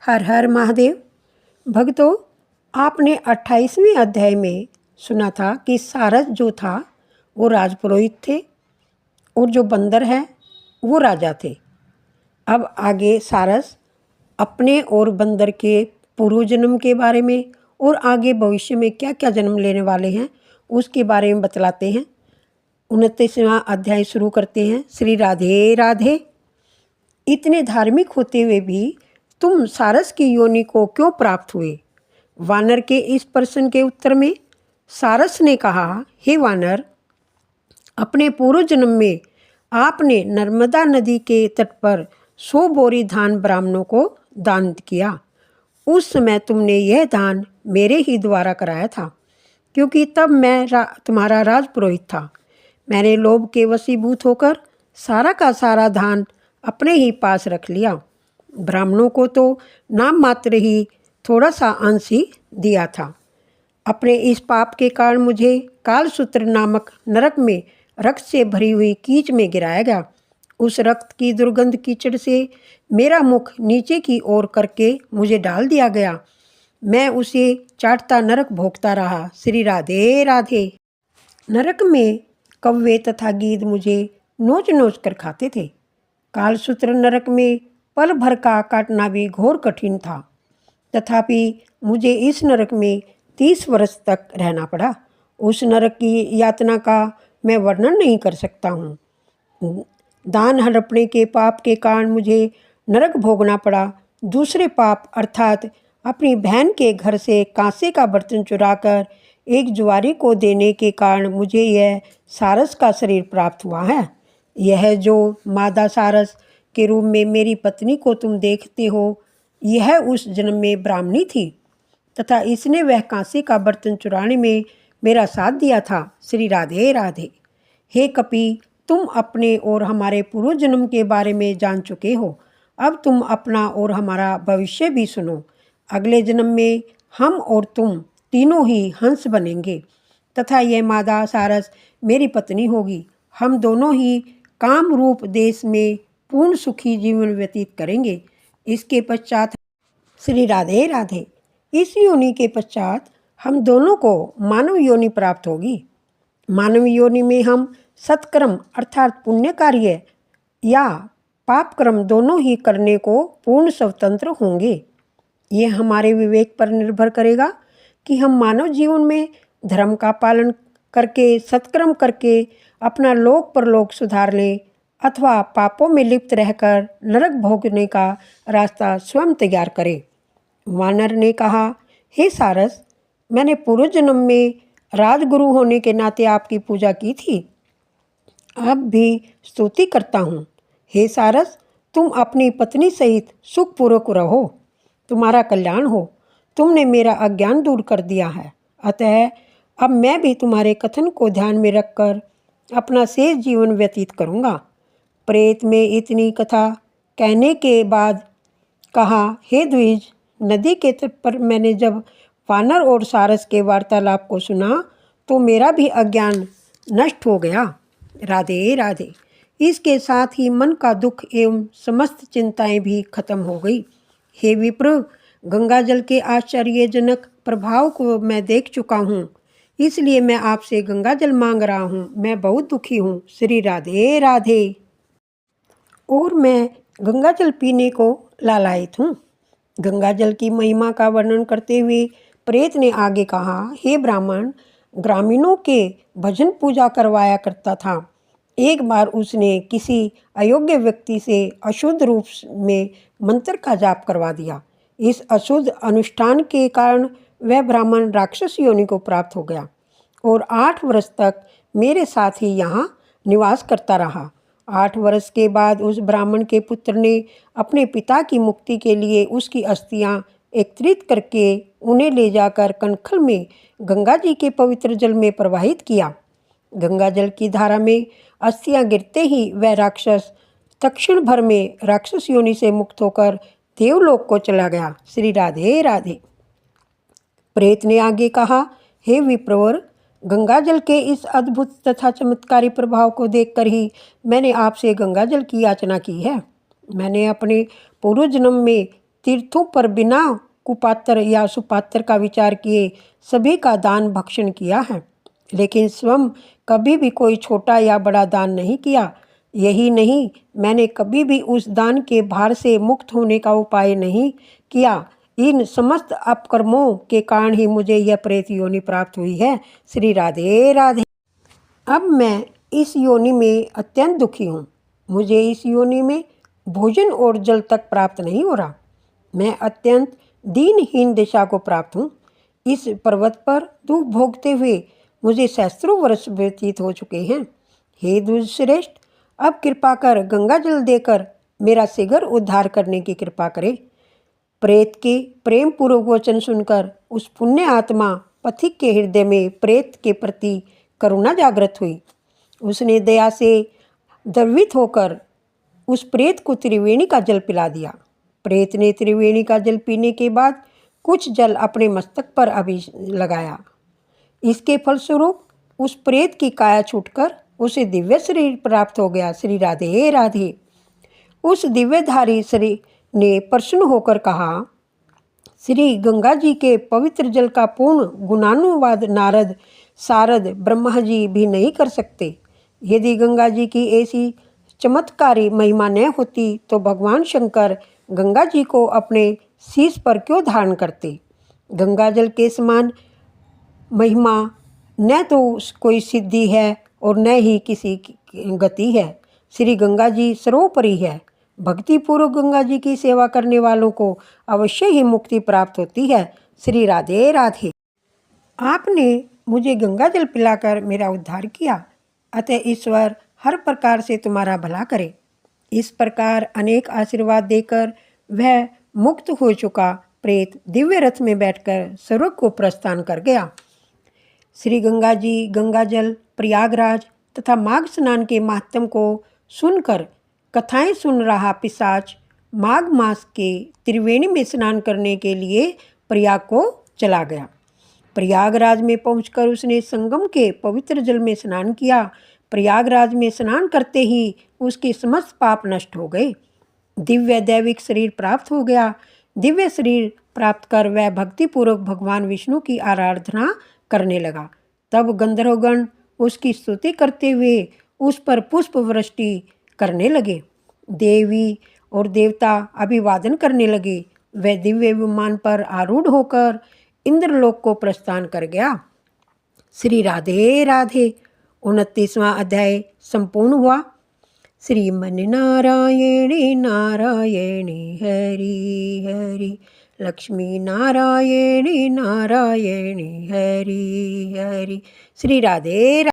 हर हर महादेव। भक्तों, आपने 28वें अध्याय में सुना था कि सारस जो था वो राजपुरोहित थे और जो बंदर है वो राजा थे। अब आगे सारस अपने और बंदर के पूर्व जन्म के बारे में और आगे भविष्य में क्या क्या जन्म लेने वाले हैं उसके बारे में बतलाते हैं। 29वां अध्याय शुरू करते हैं। श्री राधे राधे। इतने धार्मिक होते हुए भी तुम सारस की योनि को क्यों प्राप्त हुए? वानर के इस प्रश्न के उत्तर में सारस ने कहा, हे वानर, अपने पूर्व जन्म में आपने नर्मदा नदी के तट पर 100 बोरी धान ब्राह्मणों को दान किया। उस समय तुमने यह दान मेरे ही द्वारा कराया था, क्योंकि तब मैं तुम्हारा राजपुरोहित था। मैंने लोभ के वशीभूत होकर सारा का सारा धान अपने ही पास रख लिया। ब्राह्मणों को तो नाम मात्र ही थोड़ा सा अंश ही दिया था। अपने इस पाप के कारण मुझे कालसूत्र नामक नरक में रक्त से भरी हुई कीच में गिराया गया। उस रक्त की दुर्गंध कीचड़ से मेरा मुख नीचे की ओर करके मुझे डाल दिया गया। मैं उसे चाटता नरक भोगता रहा। श्री राधे राधे। नरक में कौवे तथा गीद मुझे नोच नोच कर खाते थे। कालसूत्र नरक में पल भर का काटना भी घोर कठिन था। तथापि मुझे इस नरक में 30 वर्ष तक रहना पड़ा। उस नरक की यातना का मैं वर्णन नहीं कर सकता हूँ। दान हड़पने के पाप के कारण मुझे नरक भोगना पड़ा। दूसरे पाप अर्थात अपनी बहन के घर से कांसे का बर्तन चुराकर एक जुआरी को देने के कारण मुझे यह सारस का शरीर प्राप्त हुआ है। यह जो मादा सारस के रूप में मेरी पत्नी को तुम देखते हो, यह उस जन्म में ब्राह्मणी थी तथा इसने वह कांसे का बर्तन चुराने में मेरा साथ दिया था। श्री राधे राधे। हे कपि, तुम अपने और हमारे पूर्व जन्म के बारे में जान चुके हो। अब तुम अपना और हमारा भविष्य भी सुनो। अगले जन्म में हम और तुम तीनों ही हंस बनेंगे तथा यह मादा सारस मेरी पत्नी होगी। हम दोनों ही काम रूप देश में पूर्ण सुखी जीवन व्यतीत करेंगे। इसके पश्चात श्री राधे राधे। इस योनि के पश्चात हम दोनों को मानव योनि प्राप्त होगी। मानव योनि में हम सत्कर्म अर्थात पुण्य कार्य या पाप कर्म दोनों ही करने को पूर्ण स्वतंत्र होंगे। ये हमारे विवेक पर निर्भर करेगा कि हम मानव जीवन में धर्म का पालन करके सत्कर्म करके अपना लोक परलोक सुधार लें अथवा पापों में लिप्त रहकर नरक भोगने का रास्ता स्वयं तैयार करें। वानर ने कहा, हे सारस, मैंने पूर्व जन्म में राजगुरु होने के नाते आपकी पूजा की थी। अब भी स्तुति करता हूँ। हे सारस, तुम अपनी पत्नी सहित सुखपूर्वक रहो। तुम्हारा कल्याण हो। तुमने मेरा अज्ञान दूर कर दिया है। अतः अब मैं भी तुम्हारे कथन को ध्यान में रखकर अपना शेष जीवन व्यतीत करूँगा। प्रेत में इतनी कथा कहने के बाद कहा, हे द्विज, नदी के तट पर मैंने जब वानर और सारस के वार्तालाप को सुना तो मेरा भी अज्ञान नष्ट हो गया। राधे राधे। इसके साथ ही मन का दुख एवं समस्त चिंताएं भी खत्म हो गई। हे विप्र, गंगा जल के आश्चर्यजनक प्रभाव को मैं देख चुका हूँ, इसलिए मैं आपसे गंगा जल मांग रहा हूँ। मैं बहुत दुखी हूँ। श्री राधे राधे। और मैं गंगा जल पीने को लालायित हूँ। गंगा जल की महिमा का वर्णन करते हुए प्रेत ने आगे कहा, हे ब्राह्मण, ग्रामीणों के भजन पूजा करवाया करता था। एक बार उसने किसी अयोग्य व्यक्ति से अशुद्ध रूप में मंत्र का जाप करवा दिया। इस अशुद्ध अनुष्ठान के कारण वह ब्राह्मण राक्षस योनि को प्राप्त हो गया और 8 वर्ष तक मेरे साथ ही यहाँ निवास करता रहा। 8 वर्ष के बाद उस ब्राह्मण के पुत्र ने अपने पिता की मुक्ति के लिए उसकी अस्थियां एकत्रित करके उन्हें ले जाकर कनखल में गंगा जी के पवित्र जल में प्रवाहित किया। गंगा जल की धारा में अस्थियां गिरते ही वह राक्षस तत्क्षण भर में राक्षस योनि से मुक्त होकर देवलोक को चला गया। श्री राधे राधे। प्रेत ने आगे कहा, हे विप्रवर, गंगा जल के इस अद्भुत तथा चमत्कारी प्रभाव को देखकर ही मैंने आपसे गंगा जल की याचना की है। मैंने अपने पूर्व जन्म में तीर्थों पर बिना कुपात्र या सुपात्र का विचार किए सभी का दान भक्षण किया है, लेकिन स्वयं कभी भी कोई छोटा या बड़ा दान नहीं किया। यही नहीं, मैंने कभी भी उस दान के भार से मुक्त होने का उपाय नहीं किया। इन समस्त अपकर्मों के कारण ही मुझे यह प्रेत योनि प्राप्त हुई है। श्री राधे राधे। अब मैं इस योनि में अत्यंत दुखी हूँ। मुझे इस योनि में भोजन और जल तक प्राप्त नहीं हो रहा। मैं अत्यंत दीनहीन दिशा को प्राप्त हूँ। इस पर्वत पर दुख भोगते हुए मुझे सहस्त्रों वर्ष व्यतीत हो चुके हैं। हे दुष्श्रेष्ठ, अब कृपा कर गंगा जल देकर मेरा शीघ्र उद्धार करने की कृपा करे। प्रेत के प्रेम पूर्वक वचन सुनकर उस पुण्य आत्मा पथिक के हृदय में प्रेत के प्रति करुणा जागृत हुई। उसने दया से द्रवित होकर उस प्रेत को त्रिवेणी का जल पिला दिया। प्रेत ने त्रिवेणी का जल पीने के बाद कुछ जल अपने मस्तक पर लगाया। इसके फलस्वरूप उस प्रेत की काया छूटकर उसे दिव्य शरीर प्राप्त हो गया। श्री राधे राधे। उस दिव्यधारी शरीर ने प्रसन्न होकर कहा, श्री गंगा जी के पवित्र जल का पूर्ण गुणानुवाद नारद, सारद, ब्रह्मा जी भी नहीं कर सकते। यदि गंगा जी की ऐसी चमत्कारी महिमा न होती तो भगवान शंकर गंगा जी को अपने शीश पर क्यों धारण करते। गंगा जल के समान महिमा न तो कोई सिद्धि है और न ही किसी की गति है। श्री गंगा जी सर्वोपरि है। भक्तिपूर्वक गंगा जी की सेवा करने वालों को अवश्य ही मुक्ति प्राप्त होती है। श्री राधे राधे। आपने मुझे गंगा जल पिलाकर मेरा उद्धार किया, अतः ईश्वर हर प्रकार से तुम्हारा भला करे। इस प्रकार अनेक आशीर्वाद देकर वह मुक्त हो चुका प्रेत दिव्य रथ में बैठकर स्वर्ग को प्रस्थान कर गया। श्री गंगा जी गंगा जल, प्रयागराज तथा माघ स्नान के महात्म को सुनकर कथाएं सुन रहा पिशाच माघ मास के त्रिवेणी में स्नान करने के लिए प्रयाग को चला गया। प्रयागराज में पहुंचकर उसने संगम के पवित्र जल में स्नान किया। प्रयागराज में स्नान करते ही उसके समस्त पाप नष्ट हो गए। दिव्य दैविक शरीर प्राप्त हो गया। दिव्य शरीर प्राप्त कर वह भक्तिपूर्वक भगवान विष्णु की आराधना करने लगा। तब गंधर्वगण उसकी स्तुति करते हुए उस पर पुष्प वृष्टि करने लगे। देवी और देवता अभिवादन करने लगे। वह दिव्य विमान पर आरूढ़ होकर इंद्रलोक को प्रस्थान कर गया। श्री राधे राधे। 29वां अध्याय संपूर्ण हुआ। श्रीमन नारायणी नारायणी हरि हरि, लक्ष्मी नारायणी नारायणी हरि हरि। श्री राधे।